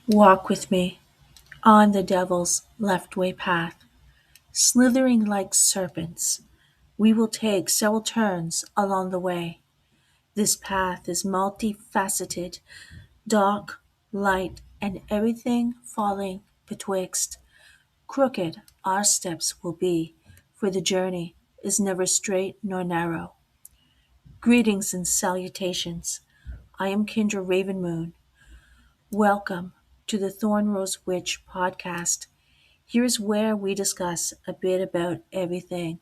Walk with me on the devil's left-way path, slithering like serpents. We will take several turns along the way. This path is multifaceted, dark, light, and everything falling betwixt. Crooked our steps will be, for the journey is never straight nor narrow. Greetings and salutations. I am Kindra Ravenmoon. Welcome to the Thorn Rose Witch podcast. Here's where we discuss a bit about everything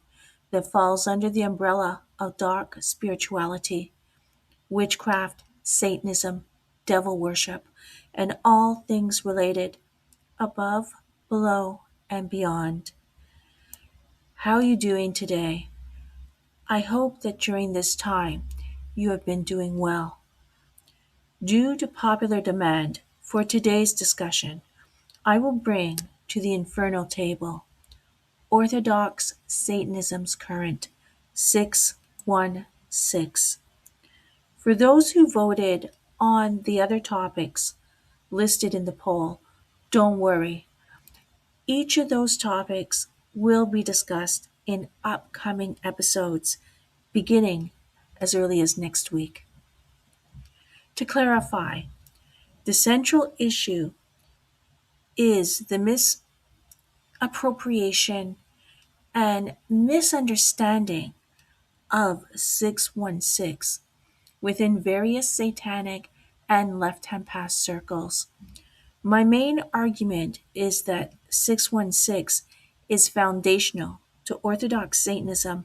that falls under the umbrella of dark spirituality, witchcraft, Satanism, devil worship, and all things related above, below, and beyond. How are you doing today? I hope that during this time you have been doing well. Due to popular demand for today's discussion, I will bring to the infernal table Orthodox Satanism's Current 616. For those who voted on the other topics listed in the poll, don't worry. Each of those topics will be discussed in upcoming episodes beginning as early as next week. To clarify, the central issue is the misappropriation and misunderstanding of 616 within various satanic and left-hand path circles. My main argument is that 616 is foundational to Orthodox Satanism,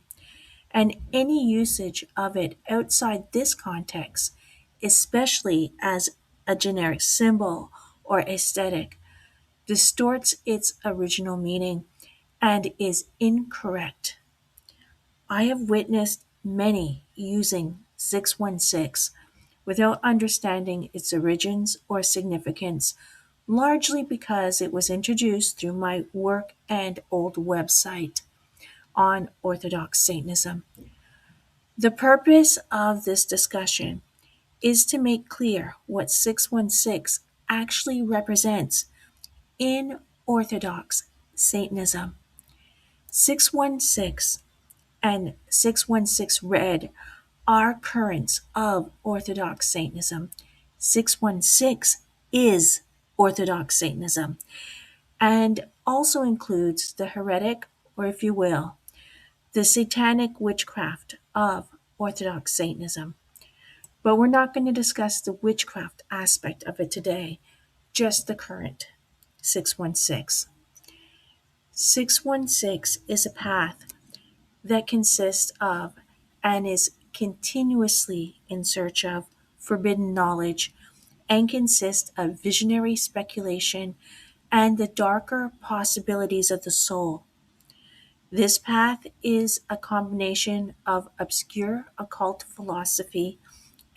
and any usage of it outside this context, especially as a generic symbol or aesthetic, distorts its original meaning and is incorrect. I have witnessed many using 616 without understanding its origins or significance, largely because it was introduced through my work and old website on Orthodox Satanism. The purpose of this discussion is to make clear what 616 actually represents in Orthodox Satanism. 616 and 616 Red are currents of Orthodox Satanism. 616 is Orthodox Satanism and also includes the heretic, or if you will, the satanic witchcraft of Orthodox Satanism. But we're not going to discuss the witchcraft aspect of it today, just the current 616. 616 is a path that consists of and is continuously in search of forbidden knowledge and consists of visionary speculation and the darker possibilities of the soul. This path is a combination of obscure occult philosophy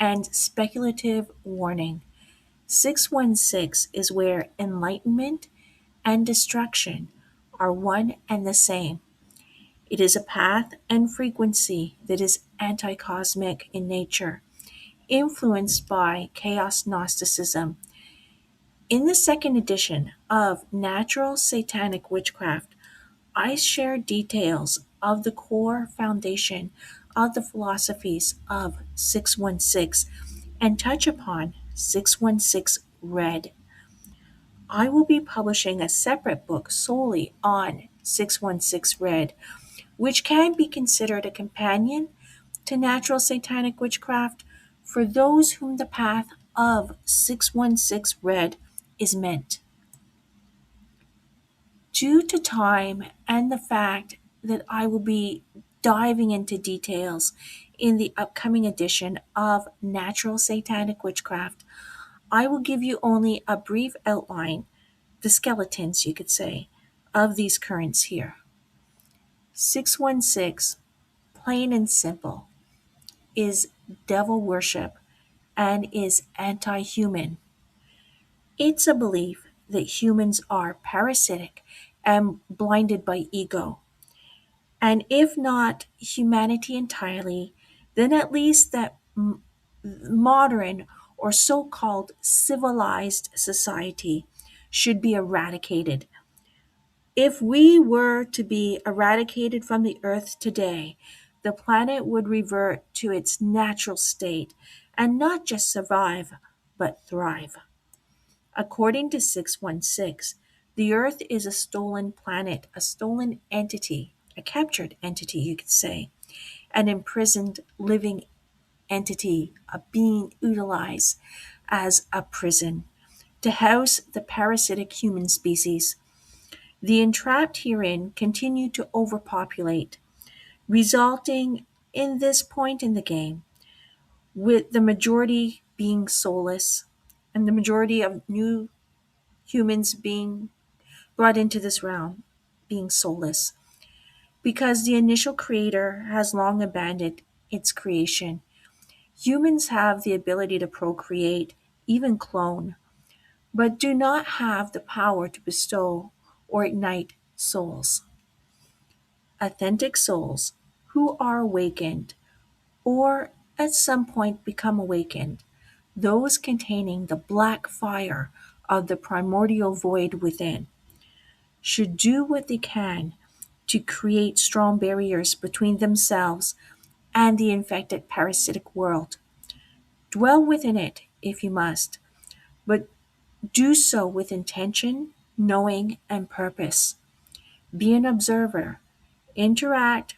and speculative warning. 616 is where enlightenment and destruction are one and the same. It is a path and frequency that is anticosmic in nature, influenced by chaos Gnosticism. In the second edition of Natural Satanic Witchcraft, I share details of the core foundation of the philosophies of 616 and touch upon 616 Red. I will be publishing a separate book solely on 616 Red, which can be considered a companion to natural satanic witchcraft for those whom the path of 616 Red is meant. Due to time and the fact that I will be diving into details in the upcoming edition of Natural Satanic Witchcraft, I will give you only a brief outline, the skeletons, you could say, of these currents here. 616, plain and simple, is devil worship and is anti-human. It's a belief that humans are parasitic and blinded by ego. And if not humanity entirely, then at least that modern or so called civilized society should be eradicated. If we were to be eradicated from the earth today, the planet would revert to its natural state and not just survive, but thrive. According to 616, the earth is a stolen planet, a stolen entity, a captured entity, you could say, an imprisoned living entity, a being utilized as a prison to house the parasitic human species. The entrapped herein continue to overpopulate, resulting in this point in the game, with the majority being soulless and the majority of new humans being brought into this realm being soulless, because the initial creator has long abandoned its creation. Humans have the ability to procreate, even clone, but do not have the power to bestow or ignite souls. Authentic souls who are awakened or at some point become awakened, those containing the black fire of the primordial void within, should do what they can to create strong barriers between themselves and the infected parasitic world. Dwell within it if you must, but do so with intention, knowing, and purpose. Be an observer. Interact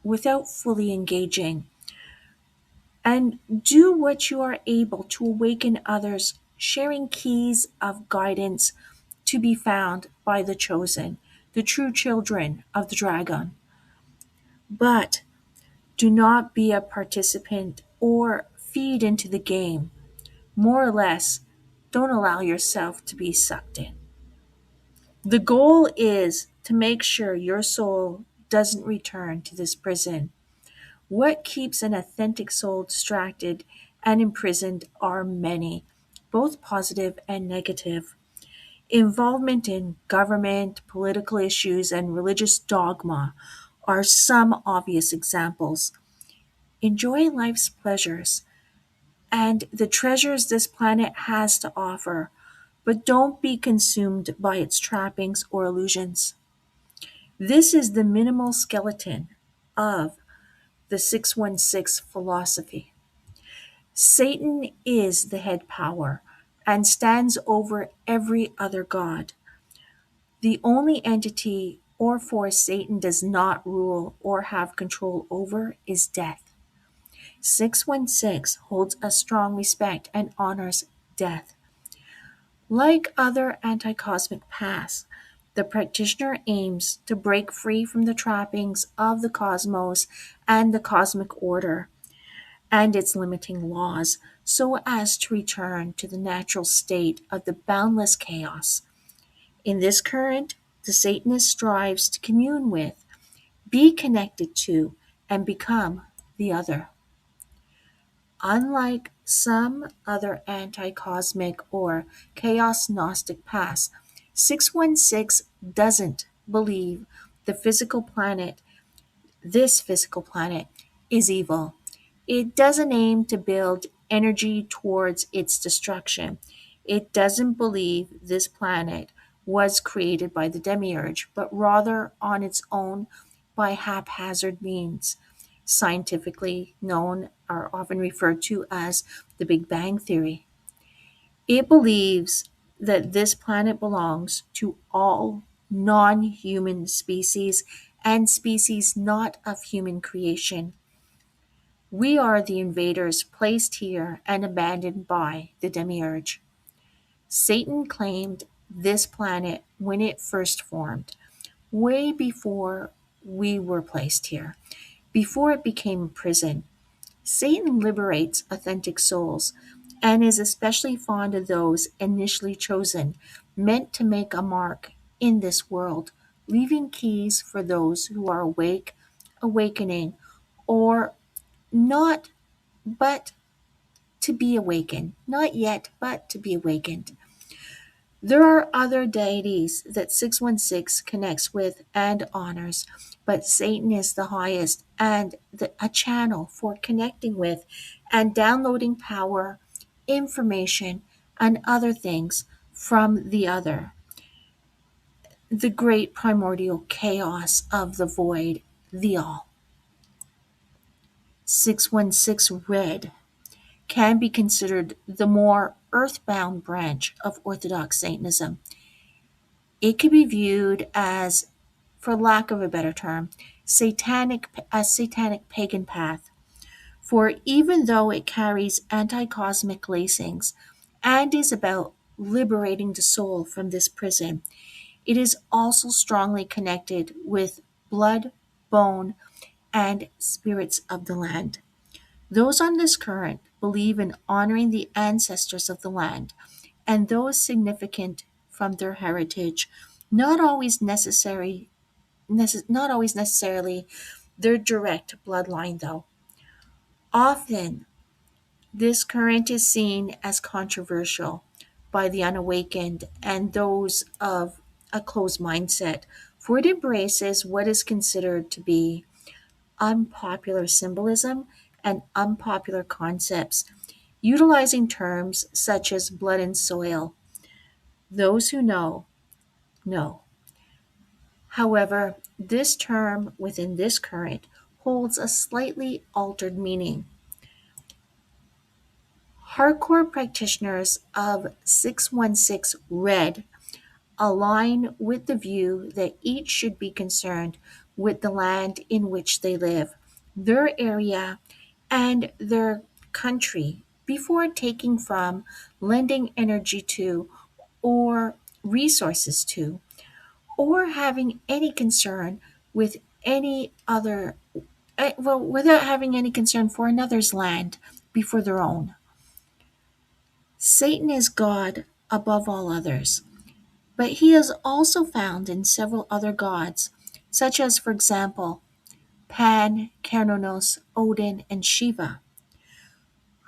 without fully engaging. And do what you are able to awaken others, sharing keys of guidance to be found by the chosen, the true children of the dragon. But do not be a participant or feed into the game. More or less, don't allow yourself to be sucked in. The goal is to make sure your soul doesn't return to this prison. What keeps an authentic soul distracted and imprisoned are many, both positive and negative. Involvement in government, political issues, and religious dogma are some obvious examples. Enjoy life's pleasures and the treasures this planet has to offer, but don't be consumed by its trappings or illusions. This is the minimal skeleton of the 616 philosophy. Satan is the head power and stands over every other god. The only entity or force Satan does not rule or have control over is death. 616 holds a strong respect and honors death. Like other anticosmic paths, the practitioner aims to break free from the trappings of the cosmos and the cosmic order and its limiting laws so as to return to the natural state of the boundless chaos. In this current, the Satanist strives to commune with, be connected to, and become the other. Unlike some other anti-cosmic or chaos Gnostic paths, 616 doesn't believe the physical planet, this physical planet, is evil. It doesn't aim to build energy towards its destruction. It doesn't believe this planet was created by the demiurge, but rather on its own by haphazard means, scientifically known or often referred to as the Big Bang Theory. It believes that this planet belongs to all non human species and species not of human creation. We are the invaders placed here and abandoned by the demiurge. Satan claimed this planet when it first formed, way before we were placed here, before it became a prison. Satan liberates authentic souls and is especially fond of those initially chosen, meant to make a mark in this world, leaving keys for those who are awake, awakening, or not but to be awakened. Not yet, but to be awakened. There are other deities that 616 connects with and honors, but Satan is the highest and a channel for connecting with and downloading power information and other things from the other. The great primordial chaos of the void, the all. 616 Red can be considered the more earthbound branch of Orthodox Satanism. It could be viewed as, for lack of a better term, a satanic pagan path. For even though it carries anticosmic lacings and is about liberating the soul from this prison, it is also strongly connected with blood, bone, and spirits of the land. Those on this current believe in honoring the ancestors of the land and those significant from their heritage, not always not always necessarily their direct bloodline though. Often this current is seen as controversial by the unawakened and those of a closed mindset, for it embraces what is considered to be unpopular symbolism and unpopular concepts, utilizing terms such as blood and soil. Those who know, know. However, this term within this current holds a slightly altered meaning. Hardcore practitioners of 616 Red align with the view that each should be concerned with the land in which they live, their area, and their country before taking from, lending energy to, or resources to, or having any concern with any other, without having any concern for another's land before their own. Satan is God above all others, but he is also found in several other gods, such as, for example, Pan, Cernunnos, Odin, and Shiva,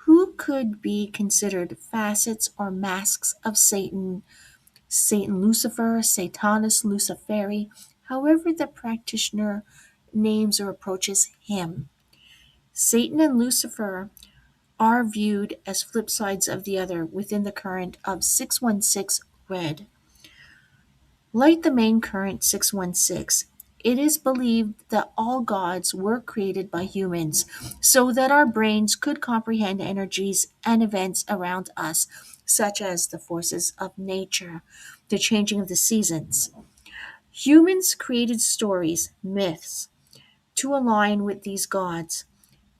who could be considered facets or masks of Satan, Satan Lucifer, Satanus Luciferi, however the practitioner names or approaches him. Satan and Lucifer are viewed as flip sides of the other within the current of 616 Red. Like the main current 616, it is believed that all gods were created by humans so that our brains could comprehend energies and events around us, such as the forces of nature, the changing of the seasons. Humans created stories, myths, to align with these gods,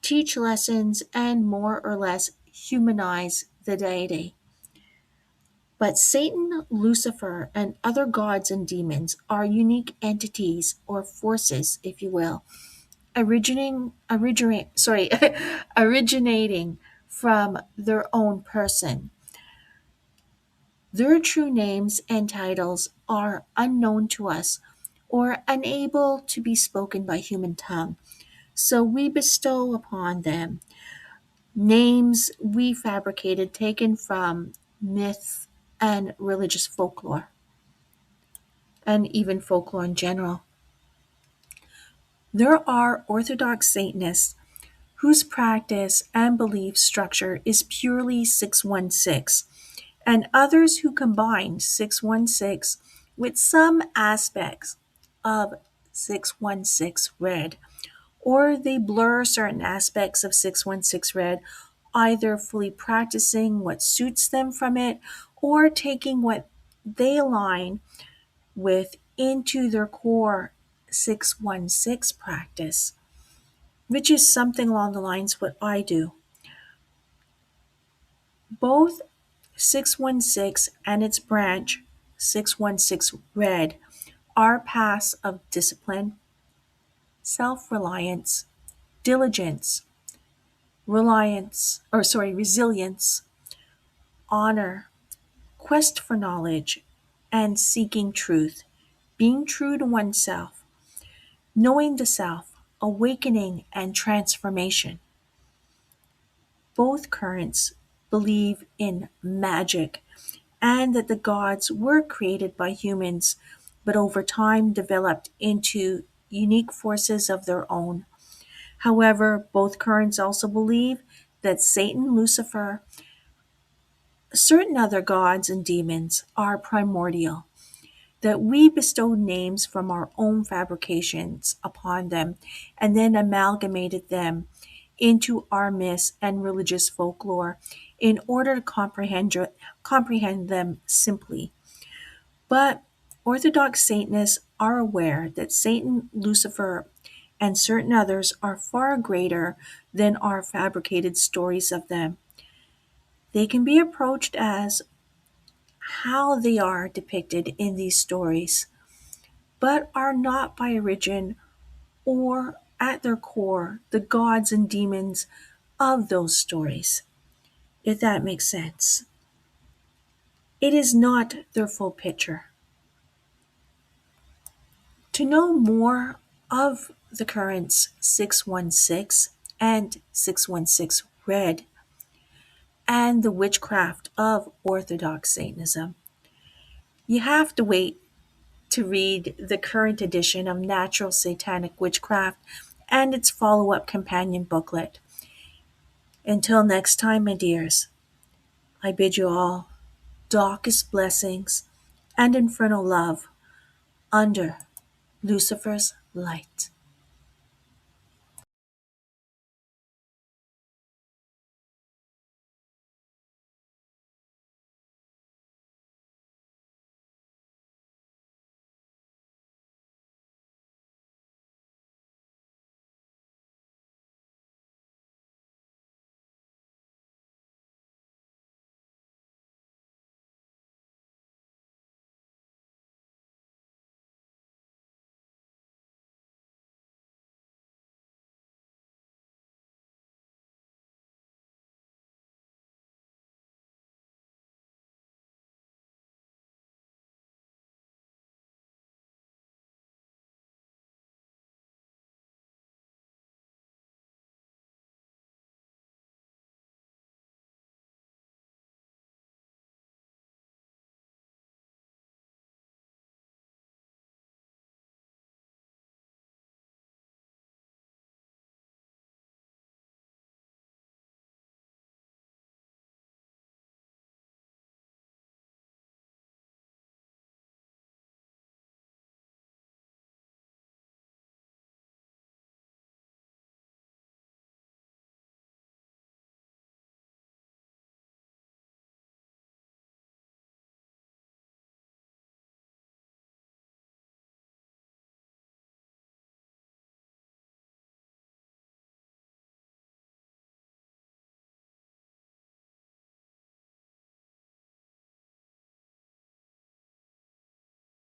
teach lessons, and more or less humanize the deity. But Satan, Lucifer, and other gods and demons are unique entities or forces, if you will, originating from their own person. Their true names and titles are unknown to us or unable to be spoken by human tongue, so we bestow upon them names we fabricated taken from myth and religious folklore, and even folklore in general. There are Orthodox Satanists whose practice and belief structure is purely 616, and others who combine 616 with some aspects of 616 Red, or they blur certain aspects of 616 Red, either fully practicing what suits them from it or taking what they align with into their core 616 practice, which is something along the lines what I do. Both 616 and its branch 616 Red are paths of discipline, self-reliance, diligence, resilience, honor, quest for knowledge, and seeking truth, being true to oneself, knowing the self, awakening, and transformation. Both currents believe in magic and that the gods were created by humans, but over time developed into unique forces of their own. However, both currents also believe that Satan, Lucifer, certain other gods and demons are primordial, that we bestowed names from our own fabrications upon them and then amalgamated them into our myths and religious folklore in order to comprehend them simply. But Orthodox Satanists are aware that Satan, Lucifer, and certain others are far greater than our fabricated stories of them. They can be approached as how they are depicted in these stories, but are not by origin or at their core the gods and demons of those stories, if that makes sense. It is not their full picture. To know more of the currents 616 and 616 Red and the witchcraft of Orthodox Satanism, you have to wait to read the current edition of Natural Satanic Witchcraft and its follow up companion booklet. Until next time, my dears, I bid you all darkest blessings and infernal love under Lucifer's light.